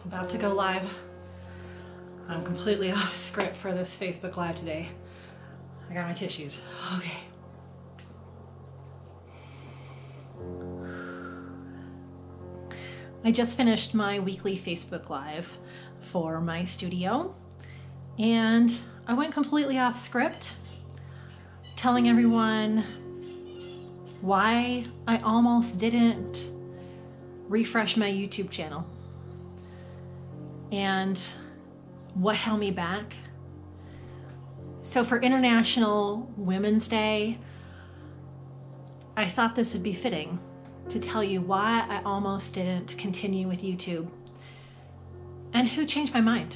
About to go live. I'm completely off script for this Facebook Live today. I got my tissues. Okay. I just finished my weekly Facebook Live for my studio, and I went completely off script, telling everyone why I almost didn't refresh my YouTube channel and what held me back. So for International Women's Day, I thought this would be fitting to tell you why I almost didn't continue with YouTube and who changed my mind.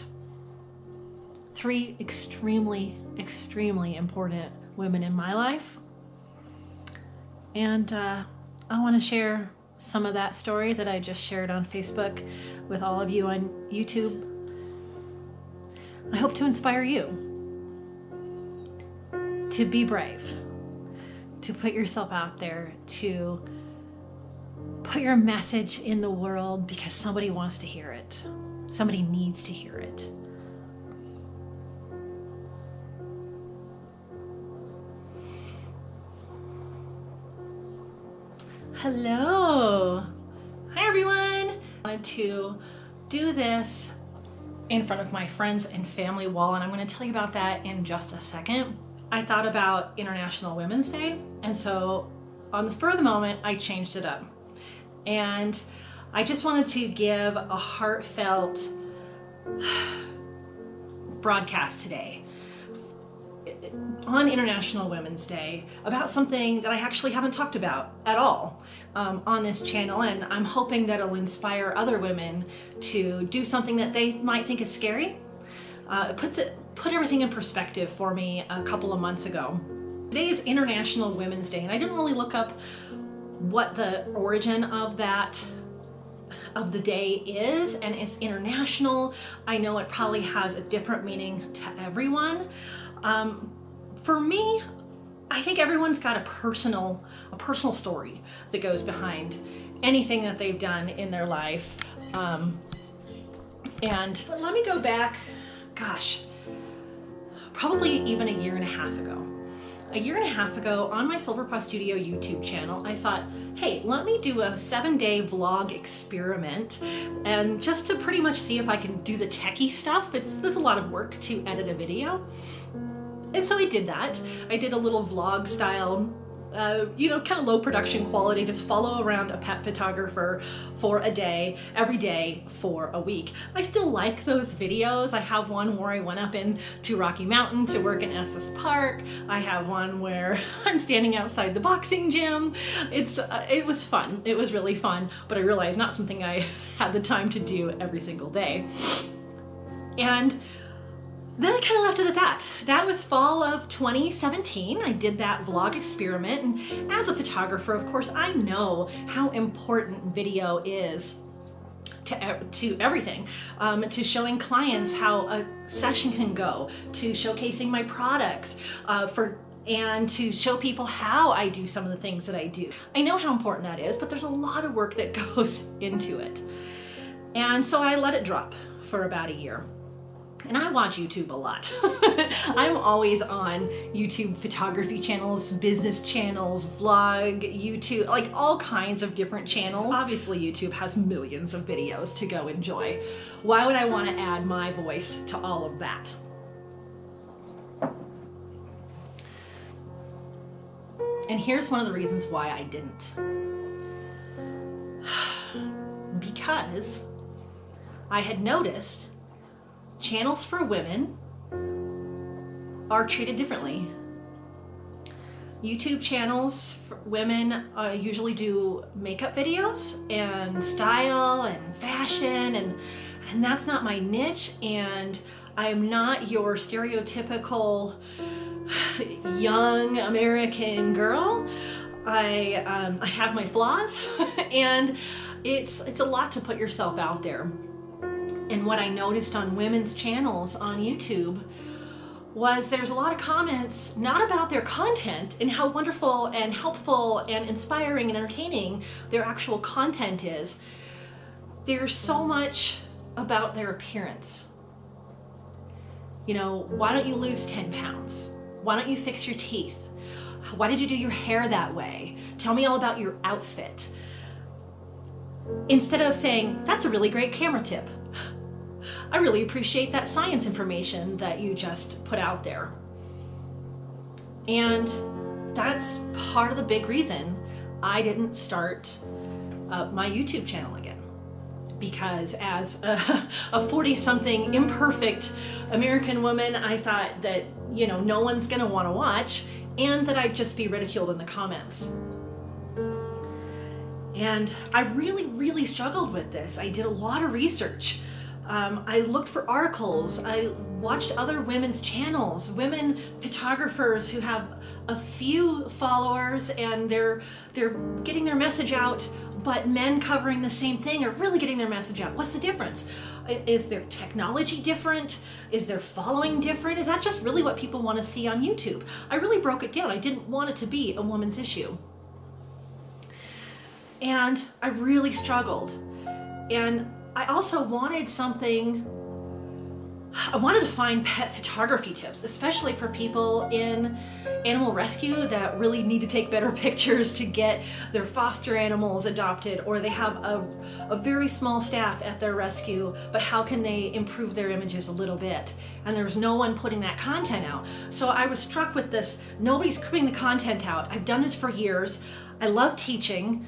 3 extremely, extremely important women in my life. And I want to share some of that story that I just shared on Facebook with all of you on YouTube. I hope to inspire you to be brave, to put yourself out there, to put your message in the world because somebody wants to hear it. Somebody needs to hear it. Hello. Hi everyone. I wanted to do this in front of my friends and family wall, and I'm going to tell you about that in just a second. I thought about International Women's Day, and so on the spur of the moment, I changed it up. And I just wanted to give a heartfelt broadcast today on International Women's Day about something that I actually haven't talked about at all on this channel, and I'm hoping that it'll inspire other women to do something that they might think is scary. It put everything in perspective for me a couple of months ago. Today is International Women's Day, and I didn't really look up what the origin of the day is, and it's international. I know it probably has a different meaning to everyone. For me, I think everyone's got a personal story that goes behind anything that they've done in their life. And let me go back, gosh, probably even a year and a half ago. A year and a half ago on my Silver Paw Studio YouTube channel, I thought, hey, let me do a 7-day vlog experiment, and just to pretty much see if I can do the techie stuff. There's a lot of work to edit a video. And so I did that. I did a little vlog style, kind of low production quality, just follow around a pet photographer for a day, every day for a week. I still like those videos. I have one where I went up into Rocky Mountain to work in Estes Park. I have one where I'm standing outside the boxing gym. It was fun. It was really fun, but I realized not something I had the time to do every single day. And then I kind of left it at that. That was fall of 2017. I did that vlog experiment, and as a photographer, of course, I know how important video is to everything, to showing clients how a session can go, to showcasing my products, and to show people how I do some of the things that I do. I know how important that is, but there's a lot of work that goes into it. And so I let it drop for about a year. And I watch YouTube a lot. I'm always on YouTube photography channels, business channels, vlog, YouTube, like all kinds of different channels. Obviously, YouTube has millions of videos to go enjoy. Why would I want to add my voice to all of that? And here's one of the reasons why I didn't. Because I had noticed channels for women are treated differently. YouTube channels for women usually do makeup videos and style and fashion, and that's not my niche, and I'm not your stereotypical young American girl. I have my flaws, and it's a lot to put yourself out there. And what I noticed on women's channels on YouTube was there's a lot of comments not about their content and how wonderful and helpful and inspiring and entertaining their actual content is. There's so much about their appearance. You know, why don't you lose 10 pounds? Why don't you fix your teeth? Why did you do your hair that way? Tell me all about your outfit. Instead of saying, that's a really great camera tip. I really appreciate that science information that you just put out there. And that's part of the big reason I didn't start my YouTube channel again. Because as a 40-something imperfect American woman, I thought that, you know, no one's gonna wanna watch, and that I'd just be ridiculed in the comments. And I really struggled with this. I did a lot of research. I looked for articles. I watched other women's channels, women photographers who have a few followers and they're getting their message out, but men covering the same thing are really getting their message out. What's the difference? Is their technology different? Is their following different? Is that just really what people want to see on YouTube? I really broke it down. I didn't want it to be a woman's issue. And I really struggled. And I also wanted something, I wanted to find pet photography tips, especially for people in animal rescue that really need to take better pictures to get their foster animals adopted, or they have a very small staff at their rescue, but how can they improve their images a little bit? And there's no one putting that content out. So I was struck with this, nobody's putting the content out. I've done this for years. I love teaching.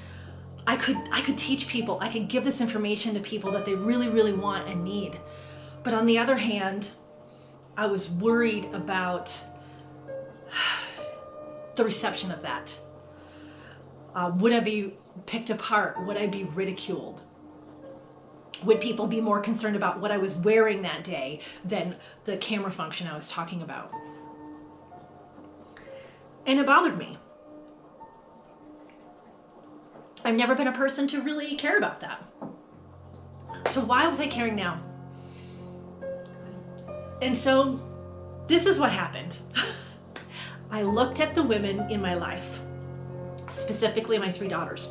I could teach people, I could give this information to people that they really want and need. But on the other hand, I was worried about the reception of that. Would I be picked apart? Would I be ridiculed? Would people be more concerned about what I was wearing that day than the camera function I was talking about? And it bothered me. I've never been a person to really care about that. So why was I caring now? And so this is what happened. I looked at the women in my life, specifically my 3 daughters,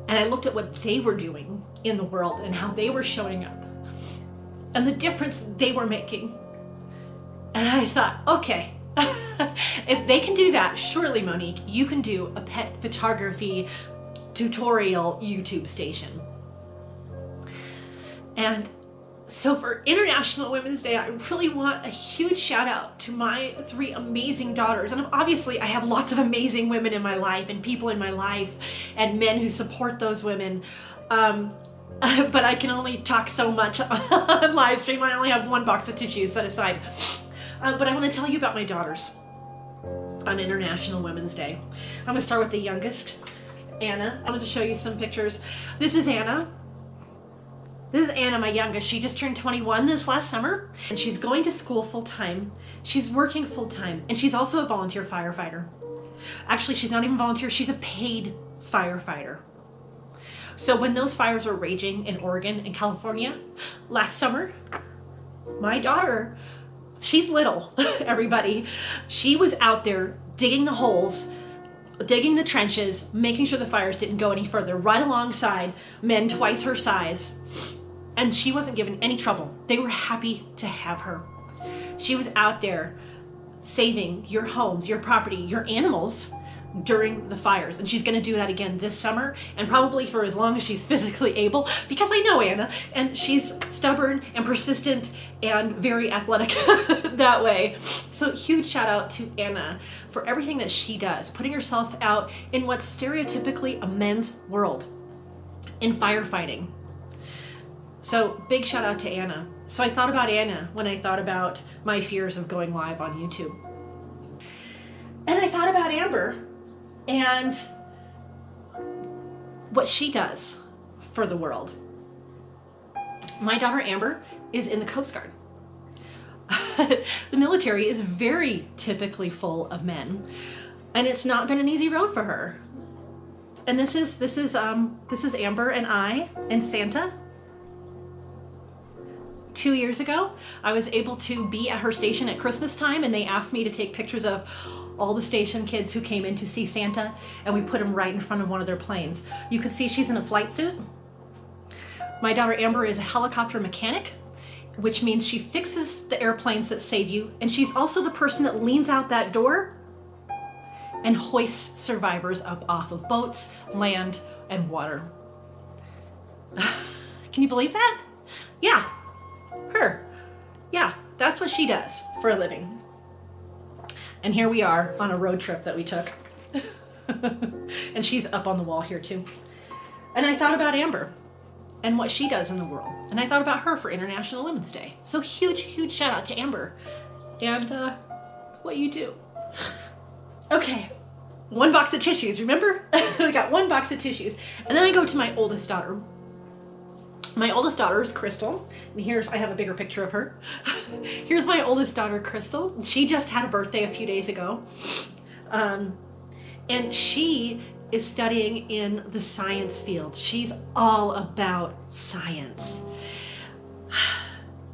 and I looked at what they were doing in the world and how they were showing up and the difference they were making. And I thought, okay, if they can do that, surely, Monique, you can do a pet photography tutorial YouTube station. And so for International Women's Day, I really want a huge shout out to my 3 amazing daughters. And obviously I have lots of amazing women in my life and people in my life and men who support those women. But I can only talk so much on live stream. I only have 1 box of tissues set aside. But I want to tell you about my daughters on International Women's Day. I'm going to start with the youngest, Anna. I wanted to show you some pictures. This is Anna. This is Anna, my youngest. She just turned 21 this last summer, and she's going to school full-time. She's working full-time, and she's also a volunteer firefighter. Actually, she's not even volunteer, she's a paid firefighter. So when those fires were raging in Oregon and California last summer, my daughter, she's little, everybody, she was out there digging the holes, digging the trenches, making sure the fires didn't go any further, right alongside men twice her size. And she wasn't given any trouble. They were happy to have her. She was out there saving your homes, your property, your animals during the fires. And she's gonna do that again this summer and probably for as long as she's physically able, because I know Anna, and she's stubborn and persistent and very athletic that way. So huge shout out to Anna for everything that she does, putting herself out in what's stereotypically a men's world in firefighting. So big shout out to Anna. So I thought about Anna when I thought about my fears of going live on YouTube. And I thought about Amber and what she does for the world. My daughter Amber is in the Coast Guard. The military is very typically full of men, and it's not been an easy road for her. And this is Amber and I and Santa. 2 years ago, I was able to be at her station at Christmas time, and they asked me to take pictures of all the station kids who came in to see Santa, and we put them right in front of one of their planes. You can see she's in a flight suit. My daughter Amber is a helicopter mechanic, which means she fixes the airplanes that save you, and she's also the person that leans out that door and hoists survivors up off of boats, land, and water. Can you believe that? Yeah, her. Yeah, that's what she does for a living. And here we are on a road trip that we took. And she's up on the wall here too. And I thought about Amber and what she does in the world. And I thought about her for International Women's Day. So huge, huge shout out to Amber and what you do. Okay, 1 box of tissues, remember? I got 1 box of tissues. And then I go to my oldest daughter. My oldest daughter is Crystal. And I have a bigger picture of her. Here's my oldest daughter, Crystal. She just had a birthday a few days ago. And she is studying in the science field. She's all about science.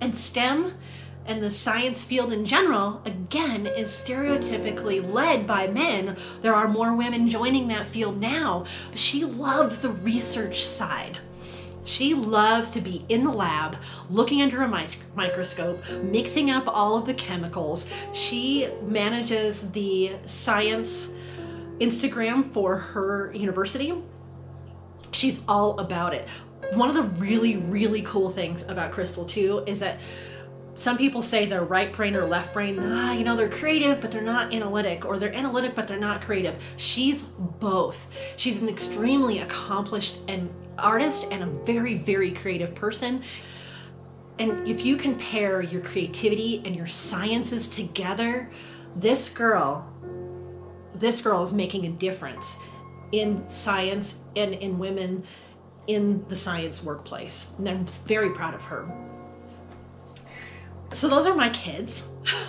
And STEM and the science field in general, again, is stereotypically led by men. There are more women joining that field now, but she loves the research side. She loves to be in the lab, looking under a microscope, mixing up all of the chemicals. She manages the science Instagram for her university. She's all about it. One of the really, really cool things about Crystal too is that some people say they're right brain or left brain. You know, they're creative, but they're not analytic, or they're analytic, but they're not creative. She's both. She's an extremely accomplished artist and a very, very creative person. And if you compare your creativity and your sciences together, this girl is making a difference in science and in women in the science workplace. And I'm very proud of her. So those are my kids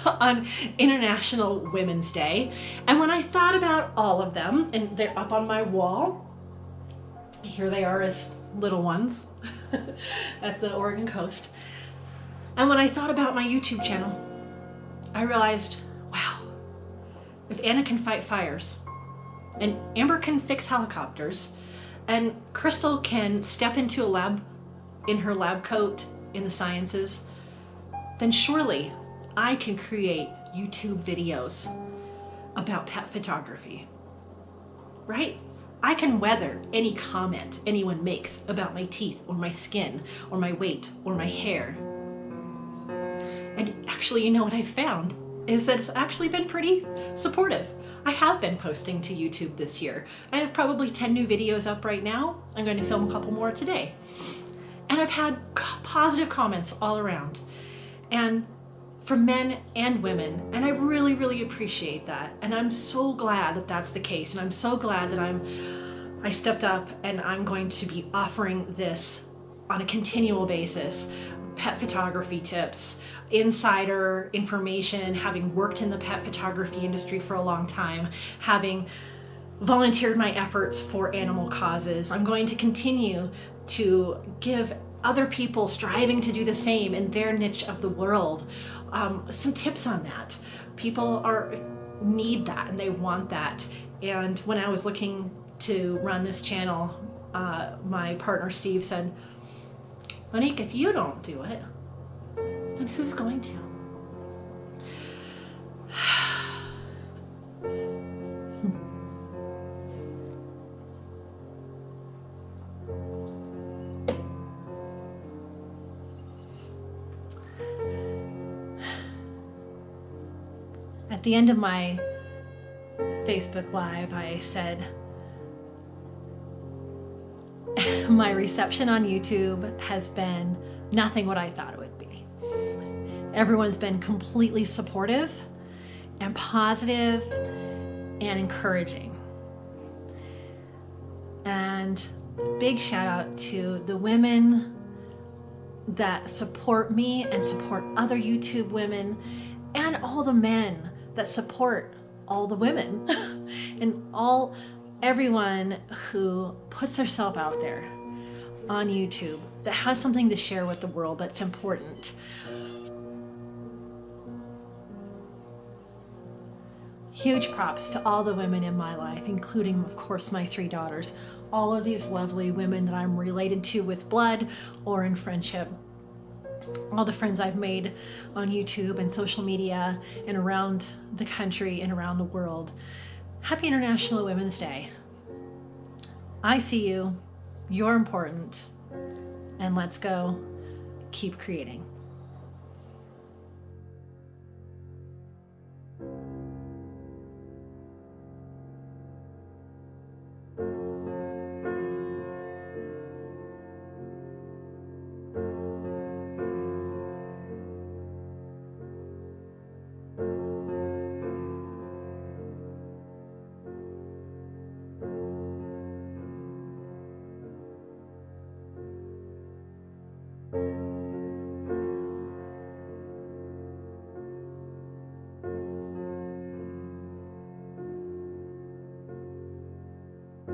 on International Women's Day. And when I thought about all of them, and they're up on my wall, here they are as little ones at the Oregon coast. And when I thought about my YouTube channel, I realized, wow, if Anna can fight fires, and Amber can fix helicopters, and Crystal can step into a lab in her lab coat in the sciences, then surely I can create YouTube videos about pet photography, right? I can weather any comment anyone makes about my teeth or my skin or my weight or my hair. And actually, you know what I've found is that it's actually been pretty supportive. I have been posting to YouTube this year. I have probably 10 new videos up right now. I'm going to film a couple more today. And I've had positive comments all around, and from men and women, and I really, really appreciate that. And I'm so glad that that's the case, and I'm so glad that I stepped up and I'm going to be offering this on a continual basis. Pet photography tips, insider information, having worked in the pet photography industry for a long time, having volunteered my efforts for animal causes. I'm going to continue to give other people striving to do the same in their niche of the world some tips on that. People need that and they want that. And when I was looking to run this channel, my partner Steve said, Monique, if you don't do it, then who's going to? At the end of my Facebook Live, I said, my reception on YouTube has been nothing what I thought it would be. Everyone's been completely supportive and positive and encouraging. And big shout out to the women that support me and support other YouTube women, and all the men that support all the women and everyone who puts themselves out there on YouTube that has something to share with the world that's important. Huge props to all the women in my life, including, of course, my 3 daughters. all of these lovely women that I'm related to with blood or in friendship, all the friends I've made on YouTube and social media and around the country and around the world. Happy International Women's Day. I see you, you're important, and let's go keep creating.